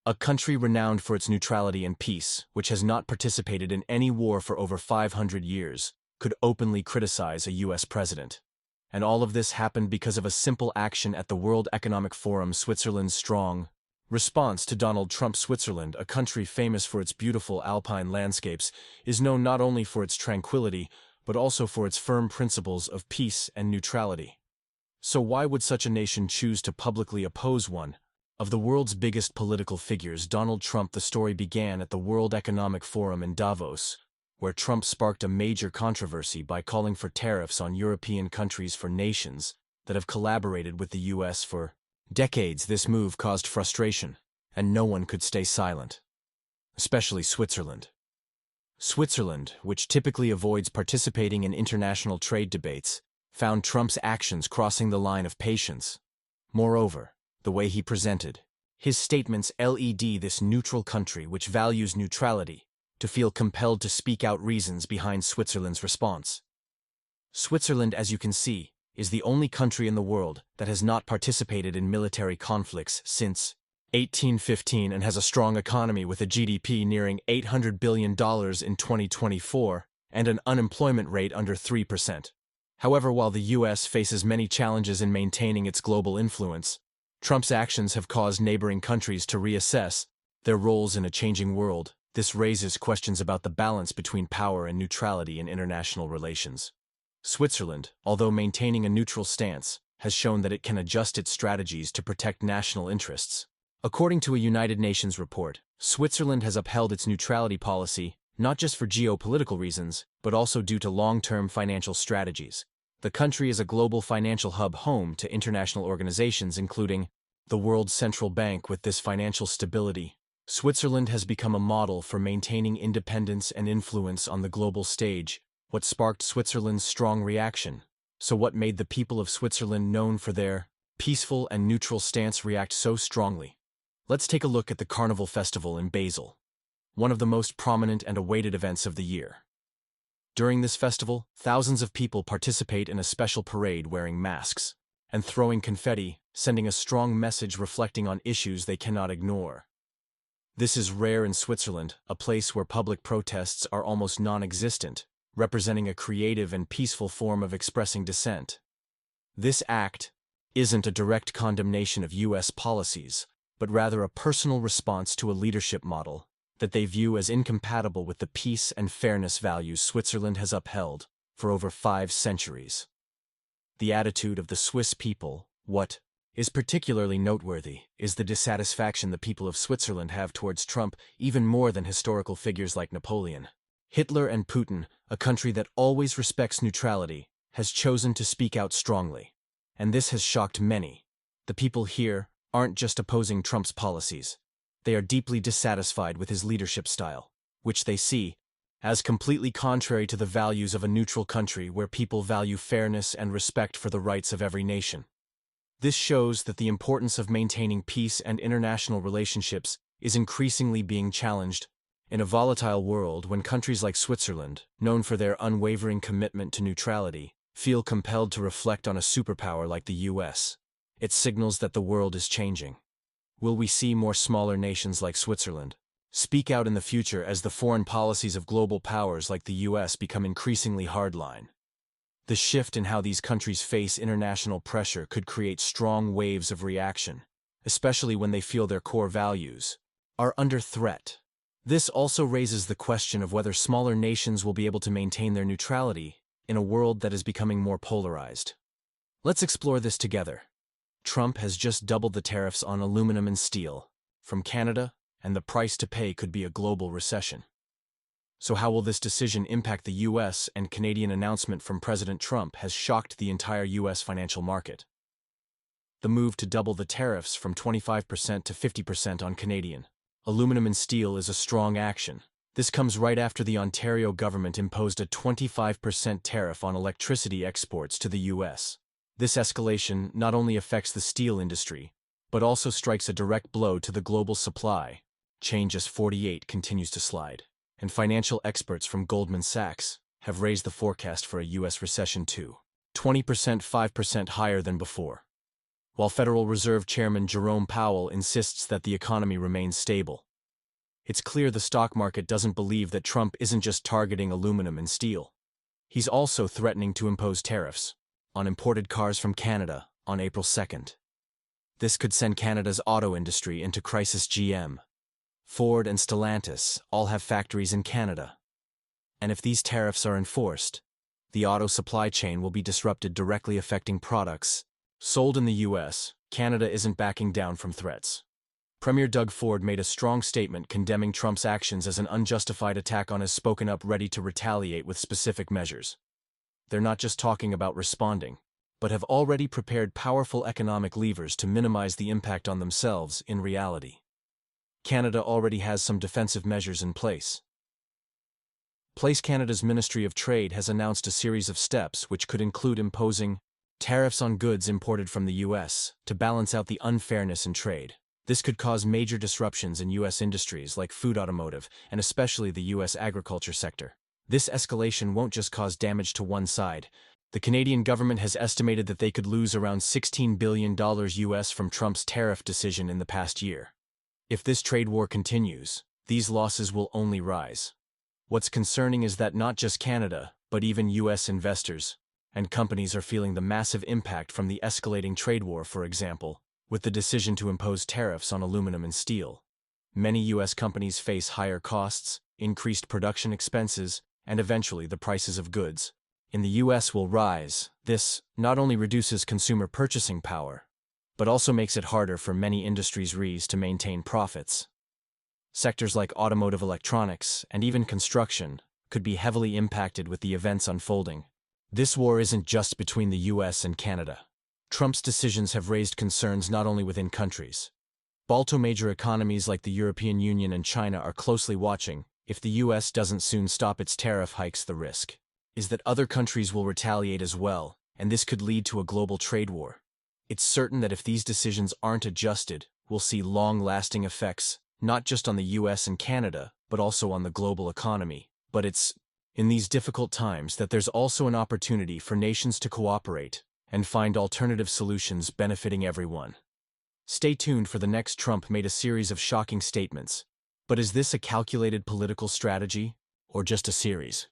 A country renowned for its neutrality and peace, which has not participated in any war for over 500 years, could openly criticize a U.S. president. And all of this happened because of a simple action at the World Economic Forum. Switzerland's strong response to Donald Trump's Switzerland, a country famous for its beautiful alpine landscapes, is known not only for its tranquility, but also for its firm principles of peace and neutrality. So why would such a nation choose to publicly oppose one of the world's biggest political figures, Donald Trump? The story began at the World Economic Forum in Davos, where Trump sparked a major controversy by calling for tariffs on European countries for nations that have collaborated with the U.S. for decades. This move caused frustration, and no one could stay silent, especially Switzerland. Switzerland, which typically avoids participating in international trade debates, found Trump's actions crossing the line of patience. Moreover, the way he presented his statements led this neutral country, which values neutrality, to feel compelled to speak out reasons behind Switzerland's response. Switzerland, as you can see, is the only country in the world that has not participated in military conflicts since 1815 and has a strong economy with a GDP nearing $800 billion in 2024 and an unemployment rate under 3%. However, while the U.S. faces many challenges in maintaining its global influence, Trump's actions have caused neighboring countries to reassess their roles in a changing world. This raises questions about the balance between power and neutrality in international relations. Switzerland, although maintaining a neutral stance, has shown that it can adjust its strategies to protect national interests. According to a United Nations report, Switzerland has upheld its neutrality policy not just for geopolitical reasons, but also due to long-term financial strategies. The country is a global financial hub, home to international organizations including the World Central Bank. With this financial stability, Switzerland has become a model for maintaining independence and influence on the global stage. What sparked Switzerland's strong reaction? So what made the people of Switzerland, known for their peaceful and neutral stance, react so strongly? Let's take a look at the Carnival Festival in Basel, one of the most prominent and awaited events of the year. During this festival, thousands of people participate in a special parade wearing masks and throwing confetti, sending a strong message reflecting on issues they cannot ignore. This is rare in Switzerland, a place where public protests are almost non-existent, representing a creative and peaceful form of expressing dissent. This act isn't a direct condemnation of U.S. policies, but rather a personal response to a leadership model that they view as incompatible with the peace and fairness values Switzerland has upheld for over 5 centuries. The attitude of the Swiss people. What is particularly noteworthy is the dissatisfaction the people of Switzerland have towards Trump, even more than historical figures like Napoleon. Hitler and Putin, a country that always respects neutrality, has chosen to speak out strongly. And this has shocked many. The people here aren't just opposing Trump's policies. They are deeply dissatisfied with his leadership style, which they see as completely contrary to the values of a neutral country where people value fairness and respect for the rights of every nation. This shows that the importance of maintaining peace and international relationships is increasingly being challenged in a volatile world. When countries like Switzerland, known for their unwavering commitment to neutrality, feel compelled to reflect on a superpower like the U.S., it signals that the world is changing. Will we see more smaller nations like Switzerland speak out in the future as the foreign policies of global powers like the U.S. become increasingly hardline? The shift in how these countries face international pressure could create strong waves of reaction, especially when they feel their core values are under threat. This also raises the question of whether smaller nations will be able to maintain their neutrality in a world that is becoming more polarized. Let's explore this together. Trump has just doubled the tariffs on aluminum and steel from Canada, and the price to pay could be a global recession. So how will this decision impact the U.S. and Canadian? Announcement from President Trump has shocked the entire U.S. financial market. The move to double the tariffs from 25% to 50% on Canadian aluminum and steel is a strong action. This comes right after the Ontario government imposed a 25% tariff on electricity exports to the U.S. This escalation not only affects the steel industry, but also strikes a direct blow to the global supply chain as 48 continues to slide. And financial experts from Goldman Sachs have raised the forecast for a U.S. recession to 20%, 5% higher than before. while Federal Reserve Chairman Jerome Powell insists that the economy remains stable. It's clear the stock market doesn't believe that Trump isn't just targeting aluminum and steel. He's also threatening to impose tariffs on imported cars from Canada on April 2nd. This could send Canada's auto industry into crisis. GM, Ford, and Stellantis all have factories in Canada. And if these tariffs are enforced, the auto supply chain will be disrupted, directly affecting products sold in the U.S. Canada isn't backing down from threats. Premier Doug Ford made a strong statement condemning Trump's actions as an unjustified attack on his spoken up, ready to retaliate with specific measures. They're not just talking about responding, but have already prepared powerful economic levers to minimize the impact on themselves in reality. Canada already has some defensive measures in place. Canada's Ministry of Trade has announced a series of steps which could include imposing tariffs on goods imported from the U.S. to balance out the unfairness in trade. This could cause major disruptions in U.S. industries like food, automotive, and especially the U.S. agriculture sector. This escalation won't just cause damage to one side. The Canadian government has estimated that they could lose around $16 billion US from Trump's tariff decision in the past year. If this trade war continues, these losses will only rise. What's concerning is that not just Canada, but even U.S. investors and companies are feeling the massive impact from the escalating trade war. For example, with the decision to impose tariffs on aluminum and steel, many U.S. companies face higher costs, increased production expenses, and eventually the prices of goods in the U.S. will rise. This not only reduces consumer purchasing power, but also makes it harder for many industries to maintain profits. Sectors like automotive, electronics, and even construction could be heavily impacted with the events unfolding. This war isn't just between the U.S. and Canada. Trump's decisions have raised concerns not only within countries, but also major economies like the European Union and China are closely watching. If the U.S. doesn't soon stop its tariff hikes, the risk is that other countries will retaliate as well, and this could lead to a global trade war. It's certain that if these decisions aren't adjusted, we'll see long-lasting effects, not just on the U.S. and Canada, but also on the global economy. But it's in these difficult times that there's also an opportunity for nations to cooperate and find alternative solutions benefiting everyone. Stay tuned for the next. Trump made a series of shocking statements. But is this a calculated political strategy, or just a series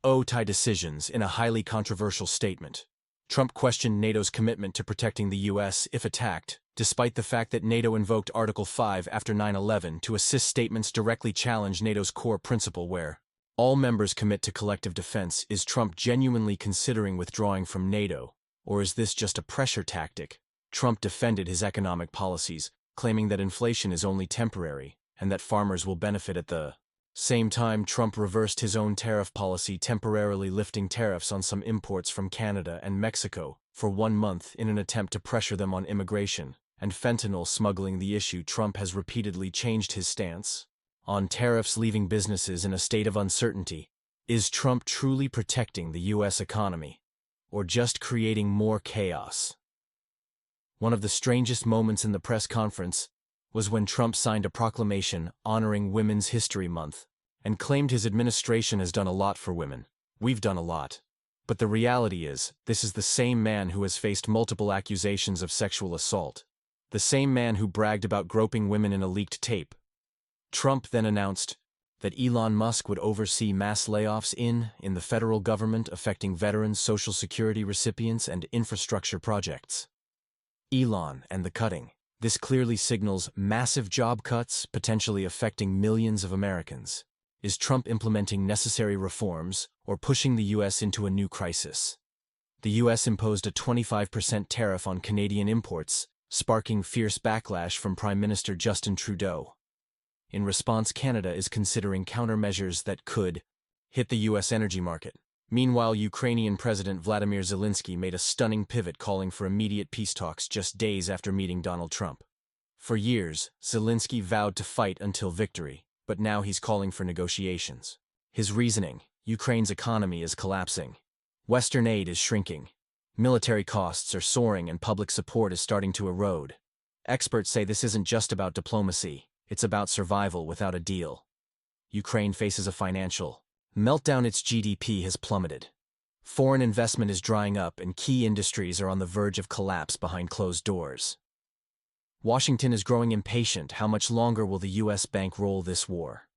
of decisions? In a highly controversial statement, Trump questioned NATO's commitment to protecting the U.S. if attacked, despite the fact that NATO invoked Article 5 after 9/11 to assist. Statements directly challenge NATO's core principle where all members commit to collective defense. Is Trump genuinely considering withdrawing from NATO, or is this just a pressure tactic? Trump defended his economic policies, claiming that inflation is only temporary and that farmers will benefit at the same time. Trump reversed his own tariff policy, temporarily lifting tariffs on some imports from Canada and Mexico for 1 month in an attempt to pressure them on immigration and fentanyl smuggling. The issue: Trump has repeatedly changed his stance on tariffs, leaving businesses in a state of uncertainty. Is Trump truly protecting the U.S. economy, or just creating more chaos? One of the strangest moments in the press conference was when Trump signed a proclamation honoring Women's History Month and claimed his administration has done a lot for women. We've done a lot. But the reality is, this is the same man who has faced multiple accusations of sexual assault, the same man who bragged about groping women in a leaked tape. Trump then announced that Elon Musk would oversee mass layoffs in the federal government, affecting veterans, Social Security recipients, and infrastructure projects. Elon and the cutting. This clearly signals massive job cuts, potentially affecting millions of Americans. Is Trump implementing necessary reforms or pushing the U.S. into a new crisis? The U.S. imposed a 25% tariff on Canadian imports, sparking fierce backlash from Prime Minister Justin Trudeau. In response, Canada is considering countermeasures that could hit the U.S. energy market. Meanwhile, Ukrainian President Vladimir Zelensky made a stunning pivot, calling for immediate peace talks just days after meeting Donald Trump. For years, Zelensky vowed to fight until victory, but now he's calling for negotiations. His reasoning: Ukraine's economy is collapsing. Western aid is shrinking. Military costs are soaring and public support is starting to erode. Experts say this isn't just about diplomacy, it's about survival without a deal. Ukraine faces a financial meltdown. Its GDP has plummeted. Foreign investment is drying up and key industries are on the verge of collapse behind closed doors. Washington is growing impatient. How much longer will the U.S. bankroll this war?